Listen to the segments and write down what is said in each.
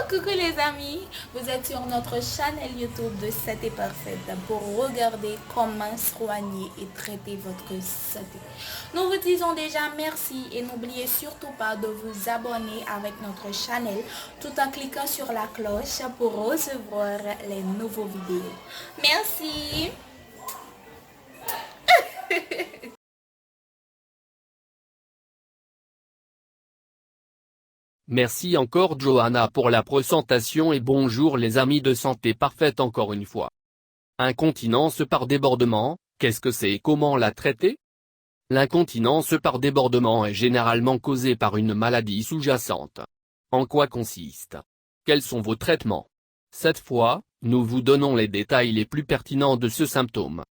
Coucou les amis, vous êtes sur notre chaîne YouTube de Santé Parfaite pour regarder comment soigner et traiter votre santé. Nous vous disons déjà merci et n'oubliez surtout pas de vous abonner avec notre chaîne tout en cliquant sur la cloche pour recevoir les nouveaux vidéos. Merci. Merci encore Johanna pour la présentation et bonjour les amis de Santé Parfaite encore une fois. Incontinence par débordement, qu'est-ce que c'est et comment la traiter? L'incontinence par débordement est généralement causée par une maladie sous-jacente. En quoi consiste? Quels sont vos traitements? Cette fois, nous vous donnons les détails les plus pertinents de ce symptôme.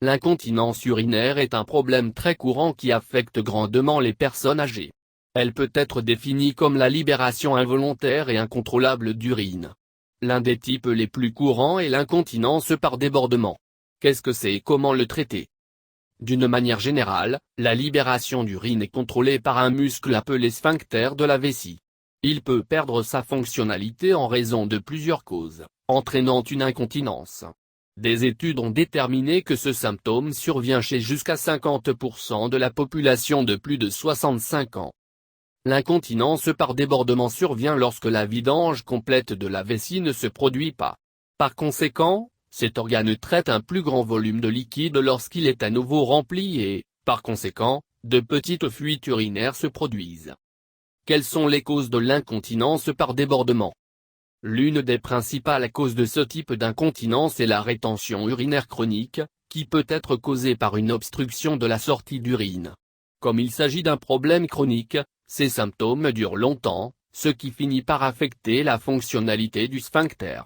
L'incontinence urinaire est un problème très courant qui affecte grandement les personnes âgées. Elle peut être définie comme la libération involontaire et incontrôlable d'urine. L'un des types les plus courants est l'incontinence par débordement. Qu'est-ce que c'est et comment le traiter? D'une manière générale, la libération d'urine est contrôlée par un muscle appelé sphincter de la vessie. Il peut perdre sa fonctionnalité en raison de plusieurs causes, entraînant une incontinence. Des études ont déterminé que ce symptôme survient chez jusqu'à 50% de la population de plus de 65 ans. L'incontinence par débordement survient lorsque la vidange complète de la vessie ne se produit pas. Par conséquent, cet organe traite un plus grand volume de liquide lorsqu'il est à nouveau rempli et, par conséquent, de petites fuites urinaires se produisent. Quelles sont les causes de l'incontinence par débordement? L'une des principales causes de ce type d'incontinence est la rétention urinaire chronique, qui peut être causée par une obstruction de la sortie d'urine. Comme il s'agit d'un problème chronique, ces symptômes durent longtemps, ce qui finit par affecter la fonctionnalité du sphincter.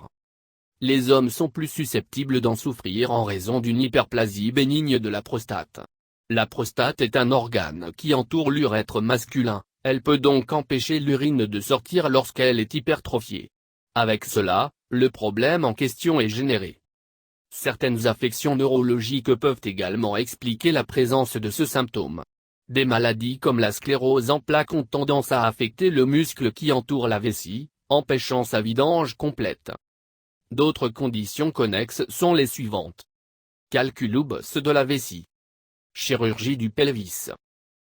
Les hommes sont plus susceptibles d'en souffrir en raison d'une hyperplasie bénigne de la prostate. La prostate est un organe qui entoure l'urètre masculin, elle peut donc empêcher l'urine de sortir lorsqu'elle est hypertrophiée. Avec cela, le problème en question est généré. Certaines affections neurologiques peuvent également expliquer la présence de ce symptôme. Des maladies comme la sclérose en plaques ont tendance à affecter le muscle qui entoure la vessie, empêchant sa vidange complète. D'autres conditions connexes sont les suivantes. Calculobos de la vessie. Chirurgie du pelvis.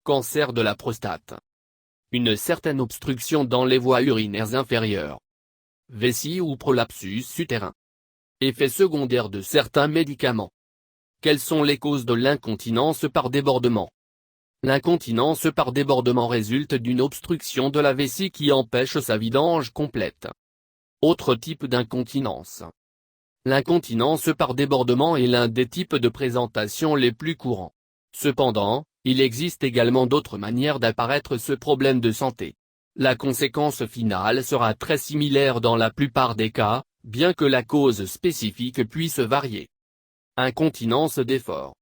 Cancer de la prostate. Une certaine obstruction dans les voies urinaires inférieures. Vessie ou prolapsus utérin. Effets secondaires de certains médicaments. Quelles sont les causes de l'incontinence par débordement? L'incontinence par débordement résulte d'une obstruction de la vessie qui empêche sa vidange complète. Autre type d'incontinence. L'incontinence par débordement est l'un des types de présentation les plus courants. Cependant, il existe également d'autres manières d'apparaître ce problème de santé. La conséquence finale sera très similaire dans la plupart des cas, bien que la cause spécifique puisse varier. Incontinence d'effort.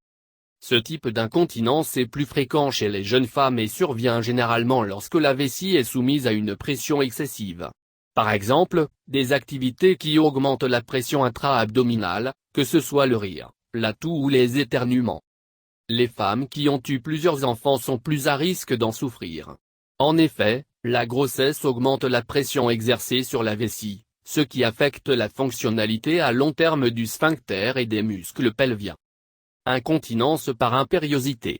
Ce type d'incontinence est plus fréquent chez les jeunes femmes et survient généralement lorsque la vessie est soumise à une pression excessive. Par exemple, des activités qui augmentent la pression intra-abdominale, que ce soit le rire, la toux ou les éternuements. Les femmes qui ont eu plusieurs enfants sont plus à risque d'en souffrir. En effet, la grossesse augmente la pression exercée sur la vessie, ce qui affecte la fonctionnalité à long terme du sphincter et des muscles pelviens. Incontinence par impériosité.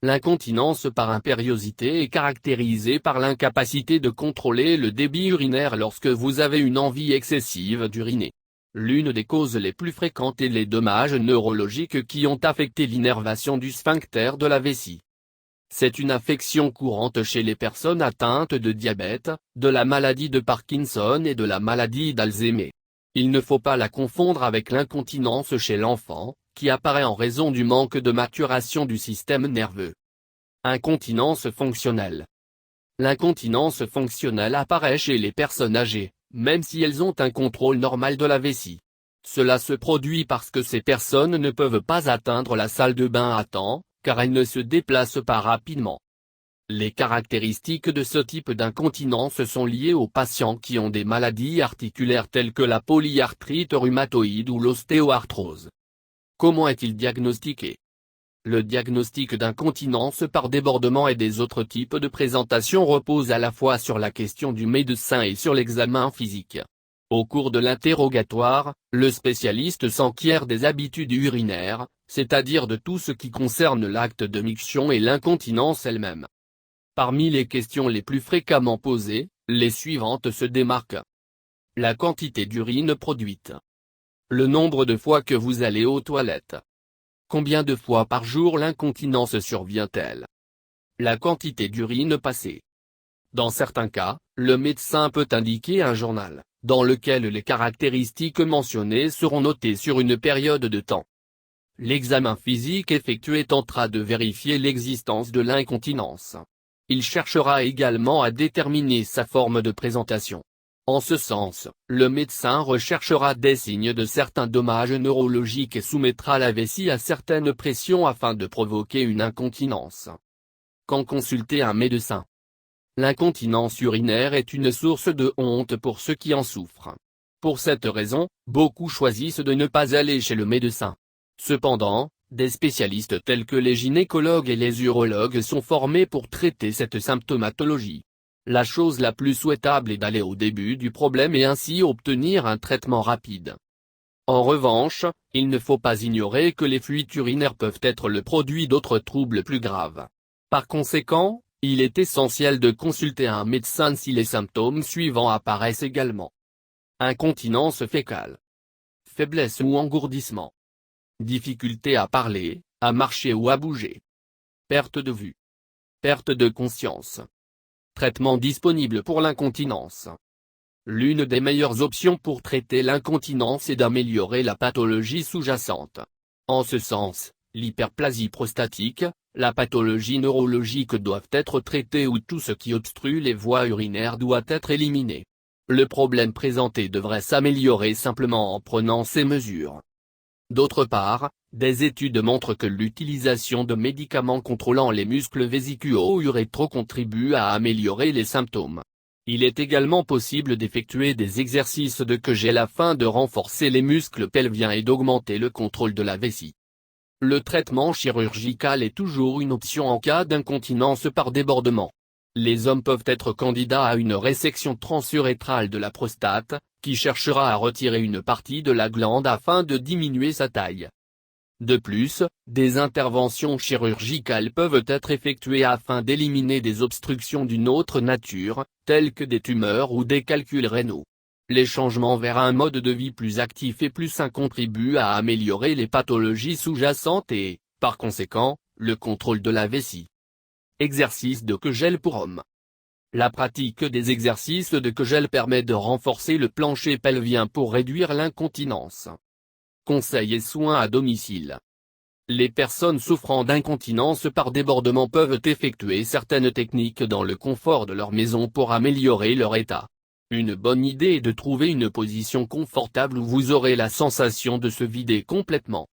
L'incontinence par impériosité est caractérisée par l'incapacité de contrôler le débit urinaire lorsque vous avez une envie excessive d'uriner. L'une des causes les plus fréquentes est les dommages neurologiques qui ont affecté l'innervation du sphincter de la vessie. C'est une affection courante chez les personnes atteintes de diabète, de la maladie de Parkinson et de la maladie d'Alzheimer. Il ne faut pas la confondre avec l'incontinence chez l'enfant, qui apparaît en raison du manque de maturation du système nerveux. Incontinence fonctionnelle. L'incontinence fonctionnelle apparaît chez les personnes âgées, même si elles ont un contrôle normal de la vessie. Cela se produit parce que ces personnes ne peuvent pas atteindre la salle de bain à temps, car elles ne se déplacent pas rapidement. Les caractéristiques de ce type d'incontinence sont liées aux patients qui ont des maladies articulaires telles que la polyarthrite rhumatoïde ou l'ostéoarthrose. Comment est-il diagnostiqué? Le diagnostic d'incontinence par débordement et des autres types de présentation repose à la fois sur la question du médecin et sur l'examen physique. Au cours de l'interrogatoire, le spécialiste s'enquiert des habitudes urinaires, c'est-à-dire de tout ce qui concerne l'acte de miction et l'incontinence elle-même. Parmi les questions les plus fréquemment posées, les suivantes se démarquent. La quantité d'urine produite. Le nombre de fois que vous allez aux toilettes. Combien de fois par jour l'incontinence survient-elle? La quantité d'urine passée. Dans certains cas, le médecin peut indiquer un journal, dans lequel les caractéristiques mentionnées seront notées sur une période de temps. L'examen physique effectué tentera de vérifier l'existence de l'incontinence. Il cherchera également à déterminer sa forme de présentation. En ce sens, le médecin recherchera des signes de certains dommages neurologiques et soumettra la vessie à certaines pressions afin de provoquer une incontinence. Quand consulter un médecin? L'incontinence urinaire est une source de honte pour ceux qui en souffrent. Pour cette raison, beaucoup choisissent de ne pas aller chez le médecin. Cependant, des spécialistes tels que les gynécologues et les urologues sont formés pour traiter cette symptomatologie. La chose la plus souhaitable est d'aller au début du problème et ainsi obtenir un traitement rapide. En revanche, il ne faut pas ignorer que les fuites urinaires peuvent être le produit d'autres troubles plus graves. Par conséquent, il est essentiel de consulter un médecin si les symptômes suivants apparaissent également. Incontinence fécale. Faiblesse ou engourdissement. Difficulté à parler, à marcher ou à bouger. Perte de vue. Perte de conscience. Traitement disponible pour l'incontinence. L'une des meilleures options pour traiter l'incontinence est d'améliorer la pathologie sous-jacente. En ce sens, l'hyperplasie prostatique, la pathologie neurologique doivent être traitées ou tout ce qui obstrue les voies urinaires doit être éliminé. Le problème présenté devrait s'améliorer simplement en prenant ces mesures. D'autre part, des études montrent que l'utilisation de médicaments contrôlant les muscles vésicuo-urétraux contribue à améliorer les symptômes. Il est également possible d'effectuer des exercices de Kegel afin de renforcer les muscles pelviens et d'augmenter le contrôle de la vessie. Le traitement chirurgical est toujours une option en cas d'incontinence par débordement. Les hommes peuvent être candidats à une résection transurétrale de la prostate, qui cherchera à retirer une partie de la glande afin de diminuer sa taille. De plus, des interventions chirurgicales peuvent être effectuées afin d'éliminer des obstructions d'une autre nature, telles que des tumeurs ou des calculs rénaux. Les changements vers un mode de vie plus actif et plus sain contribuent à améliorer les pathologies sous-jacentes et, par conséquent, le contrôle de la vessie. Exercice de Kegel pour hommes. La pratique des exercices de Kegel permet de renforcer le plancher pelvien pour réduire l'incontinence. Conseils et soins à domicile. Les personnes souffrant d'incontinence par débordement peuvent effectuer certaines techniques dans le confort de leur maison pour améliorer leur état. Une bonne idée est de trouver une position confortable où vous aurez la sensation de se vider complètement.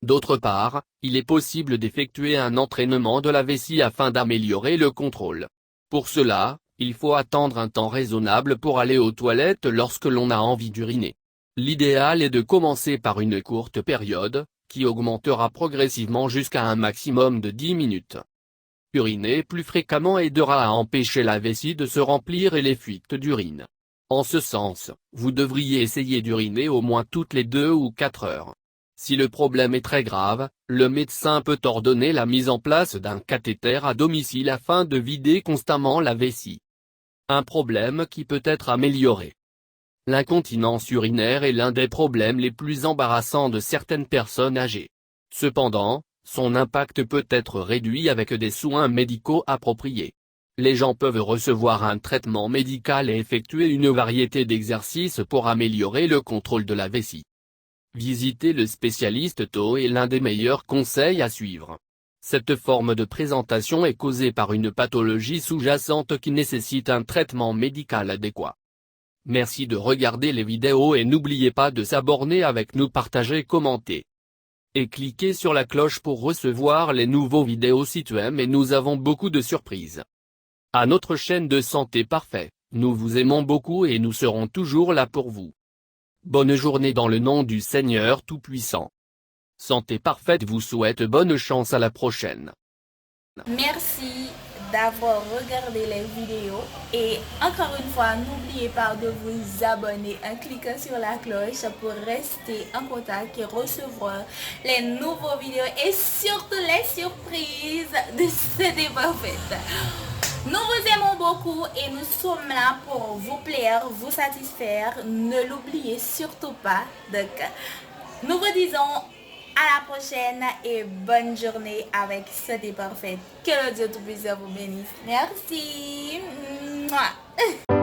D'autre part, il est possible d'effectuer un entraînement de la vessie afin d'améliorer le contrôle. Pour cela, il faut attendre un temps raisonnable pour aller aux toilettes lorsque l'on a envie d'uriner. L'idéal est de commencer par une courte période, qui augmentera progressivement jusqu'à un maximum de 10 minutes. Uriner plus fréquemment aidera à empêcher la vessie de se remplir et les fuites d'urine. En ce sens, vous devriez essayer d'uriner au moins toutes les 2 ou 4 heures. Si le problème est très grave, le médecin peut ordonner la mise en place d'un cathéter à domicile afin de vider constamment la vessie. Un problème qui peut être amélioré. L'incontinence urinaire est l'un des problèmes les plus embarrassants de certaines personnes âgées. Cependant, son impact peut être réduit avec des soins médicaux appropriés. Les gens peuvent recevoir un traitement médical et effectuer une variété d'exercices pour améliorer le contrôle de la vessie. Visiter le spécialiste tôt est l'un des meilleurs conseils à suivre. Cette forme de présentation est causée par une pathologie sous-jacente qui nécessite un traitement médical adéquat. Merci de regarder les vidéos et n'oubliez pas de s'abonner avec nous, partager, commenter. Et cliquez sur la cloche pour recevoir les nouveaux vidéos si tu aimes, et nous avons beaucoup de surprises. À notre chaîne de Santé Parfait, nous vous aimons beaucoup et nous serons toujours là pour vous. Bonne journée dans le nom du Seigneur Tout-Puissant. Santé Parfaite vous souhaite bonne chance à la prochaine. Merci d'avoir regardé les vidéos et encore une fois, n'oubliez pas de vous abonner en cliquant sur la cloche pour rester en contact et recevoir les nouveaux vidéos et surtout les surprises de Santé Parfaite. Nous vous aimons beaucoup et nous sommes là pour vous plaire, vous satisfaire. Ne l'oubliez surtout pas. Donc, nous vous disons à la prochaine et bonne journée avec Santé Parfaite. Que le Dieu Tout-Puissant vous bénisse. Merci. Mouah.